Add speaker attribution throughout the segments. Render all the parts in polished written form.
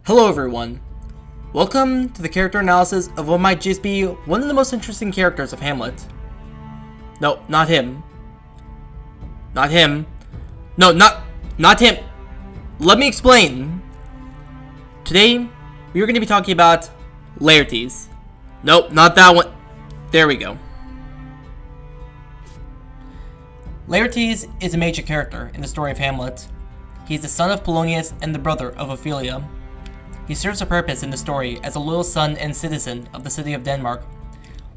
Speaker 1: Hello everyone, welcome to the character analysis of what might just be one of the most interesting characters of Hamlet. No, not him. Not him. No, not him. Let me explain. Today, we are going to be talking about Laertes. Nope, not that one. There we go. Laertes is a major character in the story of Hamlet. He is the son of Polonius and the brother of Ophelia. He serves a purpose in the story as a loyal son and citizen of the city of Denmark.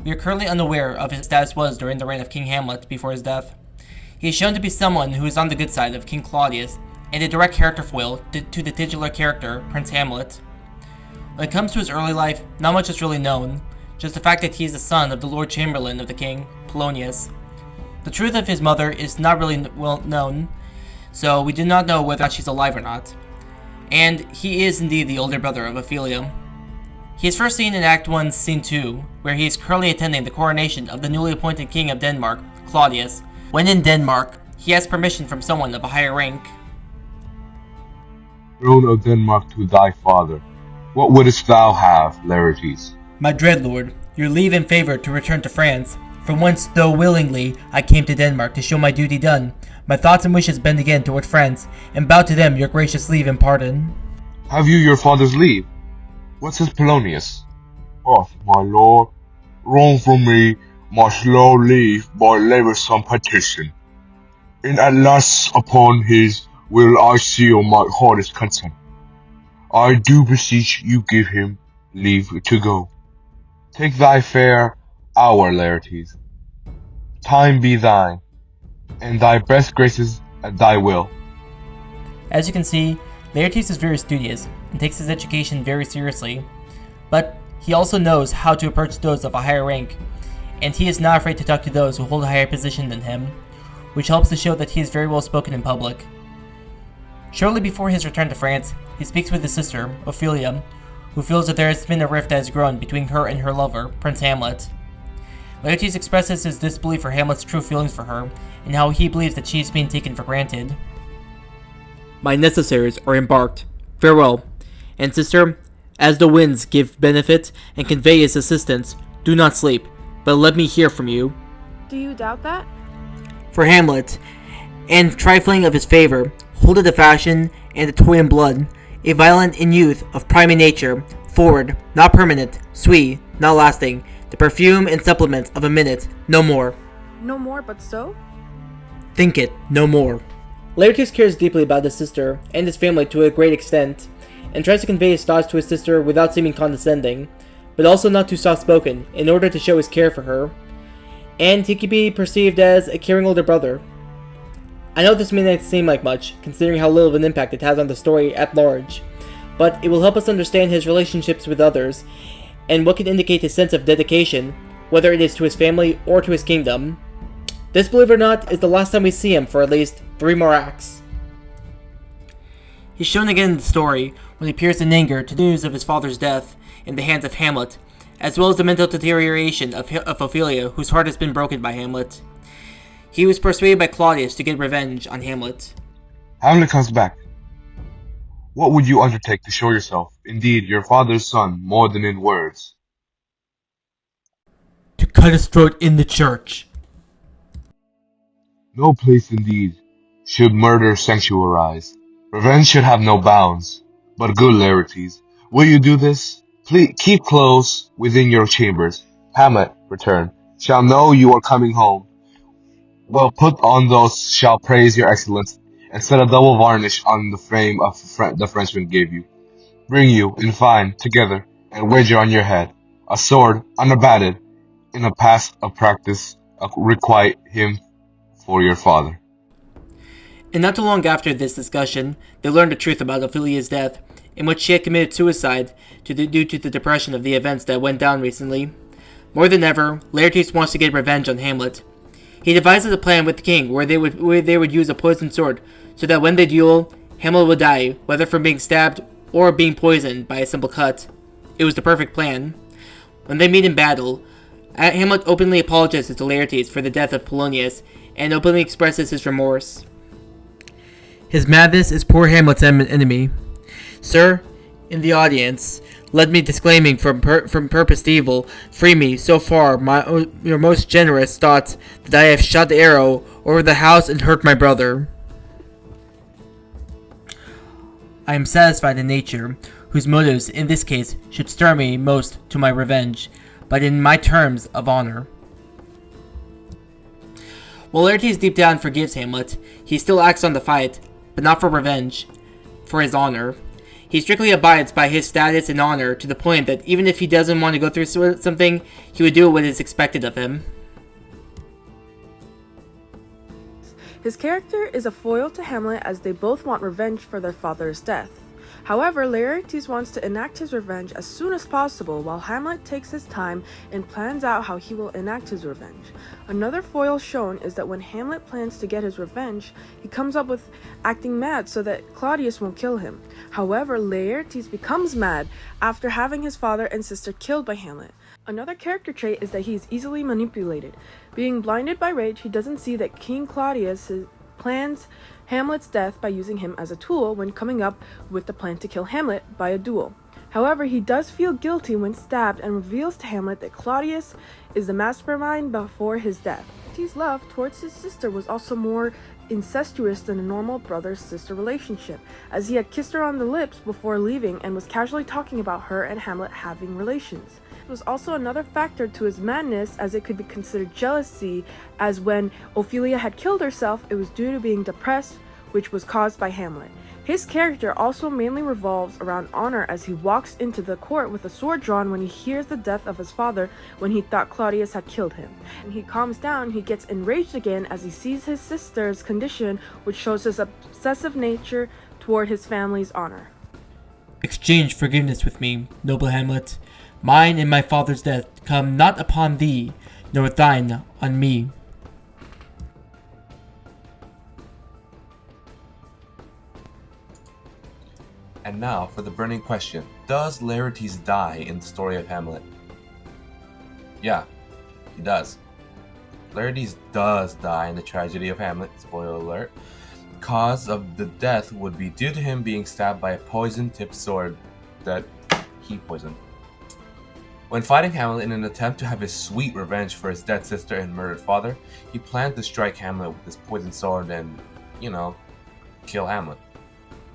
Speaker 1: We are currently unaware of his status was during the reign of King Hamlet before his death. He is shown to be someone who is on the good side of King Claudius and a direct character foil to the titular character, Prince Hamlet. When it comes to his early life, not much is really known, just the fact that he is the son of the Lord Chamberlain of the king, Polonius. The truth of his mother is not really well known, so we do not know whether or not she's alive or not. And he is indeed the older brother of Ophelia. He is first seen in Act 1, Scene 2, where he is currently attending the coronation of the newly appointed king of Denmark, Claudius. When in Denmark, he has permission from someone of a higher rank.
Speaker 2: Throne of Denmark to thy father. What wouldst thou have, Laertes?
Speaker 1: My dread lord, your leave and favor to return to France, from whence, though willingly, I came to Denmark to show my duty done. My thoughts and wishes bend again toward France, and bow to them your gracious leave and pardon.
Speaker 2: Have you your father's leave? What says Polonius? My lord, wrong from me must slow leave by laboursome petition. And at last upon his will I seal my heart's consent. I do beseech you give him leave to go. Take thy fair hour, Laertes. Time be thine, and thy best graces at thy will.
Speaker 1: As you can see, Laertes is very studious and takes his education very seriously, but he also knows how to approach those of a higher rank, and he is not afraid to talk to those who hold a higher position than him, which helps to show that he is very well spoken in public. Shortly before his return to France, he speaks with his sister, Ophelia, who feels that there has been a rift that has grown between her and her lover, Prince Hamlet. Laertes expresses his disbelief for Hamlet's true feelings for her, and how he believes that she is being taken for granted. My necessaries are embarked. Farewell. And sister, as the winds give benefit and convey his assistance, do not sleep, but let me hear from you.
Speaker 3: Do you doubt that?
Speaker 1: For Hamlet, and trifling of his favor, hold the fashion and the toy in blood, a violent in youth of prime in nature, forward, not permanent, sweet, not lasting, the perfume and supplements of a minute, no more.
Speaker 3: No more but so?
Speaker 1: Think it, no more. Laertes cares deeply about his sister and his family to a great extent, and tries to convey his thoughts to his sister without seeming condescending, but also not too soft-spoken, in order to show his care for her, and he can be perceived as a caring older brother. I know this may not seem like much, considering how little of an impact it has on the story at large, but it will help us understand his relationships with others, and what can indicate his sense of dedication, whether it is to his family or to his kingdom. This, believe it or not, is the last time we see him for at least 3 more acts. He's shown again in the story when he appears in anger to news of his father's death in the hands of Hamlet, as well as the mental deterioration of Ophelia, whose heart has been broken by Hamlet. He was persuaded by Claudius to get revenge on Hamlet.
Speaker 2: Hamlet comes back. What would you undertake to show yourself, indeed, your father's son, more than in words?
Speaker 1: To cut his throat in the church.
Speaker 2: No place, indeed, should murder sanctuarize. Revenge should have no bounds. But good Laertes, will you do this? Please keep close within your chambers. Hamlet, return, shall know you are coming home. Well put on those shall praise your excellence, and set a double varnish on the fame of the Frenchman gave you. Bring you, in fine, together, and wager on your head, a sword unabated, in a past of practice, requite him for your father.
Speaker 1: And not too long after this discussion, they learned the truth about Ophelia's death, in which she had committed suicide due to the depression of the events that went down recently. More than ever, Laertes wants to get revenge on Hamlet. He devises a plan with the king where they would use a poisoned sword, so that when they duel, Hamlet would die, whether from being stabbed or being poisoned by a simple cut. It was the perfect plan. When they meet in battle, Hamlet openly apologizes to Laertes for the death of Polonius, and openly expresses his remorse. His madness is poor Hamlet's enemy. Sir, In the audience, led me disclaiming from purposed evil, free me, so far, your most generous thoughts that I have shot the arrow over the house and hurt my brother. I am satisfied in nature, whose motives in this case should stir me most to my revenge, but in my terms of honor. While Laertes deep down forgives Hamlet, he still acts on the fight, but not for revenge, for his honor. He strictly abides by his status and honor to the point that even if he doesn't want to go through something, he would do what is expected of him.
Speaker 3: His character is a foil to Hamlet as they both want revenge for their father's death. However, Laertes wants to enact his revenge as soon as possible, while Hamlet takes his time and plans out how he will enact his revenge. Another foil shown is that when Hamlet plans to get his revenge, he comes up with acting mad so that Claudius won't kill him. However, Laertes becomes mad after having his father and sister killed by Hamlet. Another character trait is that he is easily manipulated. Being blinded by rage, he doesn't see that King Claudius plans Hamlet's death by using him as a tool when coming up with the plan to kill Hamlet by a duel. However, he does feel guilty when stabbed and reveals to Hamlet that Claudius is the mastermind before his death. His love towards his sister was also more incestuous than a normal brother-sister relationship, as he had kissed her on the lips before leaving and was casually talking about her and Hamlet having relations. It was also another factor to his madness, as it could be considered jealousy, as when Ophelia had killed herself, it was due to being depressed, which was caused by Hamlet. His character also mainly revolves around honor, as he walks into the court with a sword drawn when he hears the death of his father when he thought Claudius had killed him. When he calms down, he gets enraged again as he sees his sister's condition, which shows his obsessive nature toward his family's honor.
Speaker 1: Exchange forgiveness with me, noble Hamlet. Mine and my father's death come not upon thee, nor thine on me.
Speaker 2: And now for the burning question. Does Laertes die in the story of Hamlet? Yeah, he does. Laertes does die in the tragedy of Hamlet, spoiler alert. The cause of the death would be due to him being stabbed by a poison-tipped sword that he poisoned. When fighting Hamlet in an attempt to have his sweet revenge for his dead sister and murdered father, he planned to strike Hamlet with his poisoned sword and, kill Hamlet.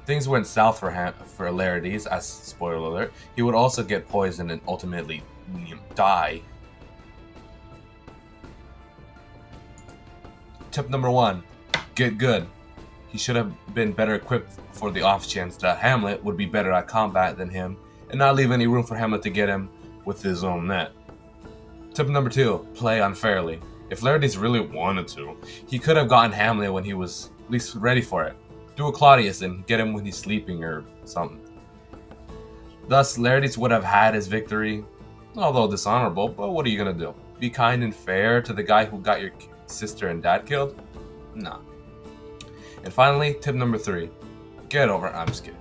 Speaker 2: Things went south for Laertes, as spoiler alert. He would also get poisoned and ultimately die. Tip number 1, get good. He should have been better equipped for the off chance that Hamlet would be better at combat than him and not leave any room for Hamlet to get him with his own net. Tip number 2, play unfairly. If Laertes really wanted to, he could have gotten Hamlet when he was at least ready for it. Do a Claudius and get him when he's sleeping or something. Thus, Laertes would have had his victory, although dishonorable, but what are you gonna do? Be kind and fair to the guy who got your sister and dad killed? Nah. And finally, tip number 3, get over it. I'm just kidding.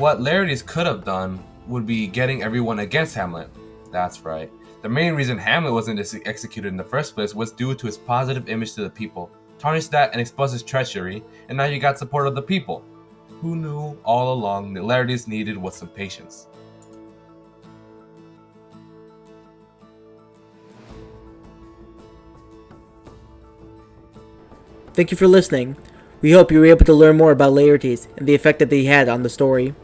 Speaker 2: What Laertes could have done would be getting everyone against Hamlet. That's right. The main reason Hamlet wasn't executed in the first place was due to his positive image to the people. Tarnish that and expose his treachery, and now you got support of the people. Who knew all along that Laertes needed was some patience?
Speaker 1: Thank you for listening. We hope you were able to learn more about Laertes and the effect that he had on the story.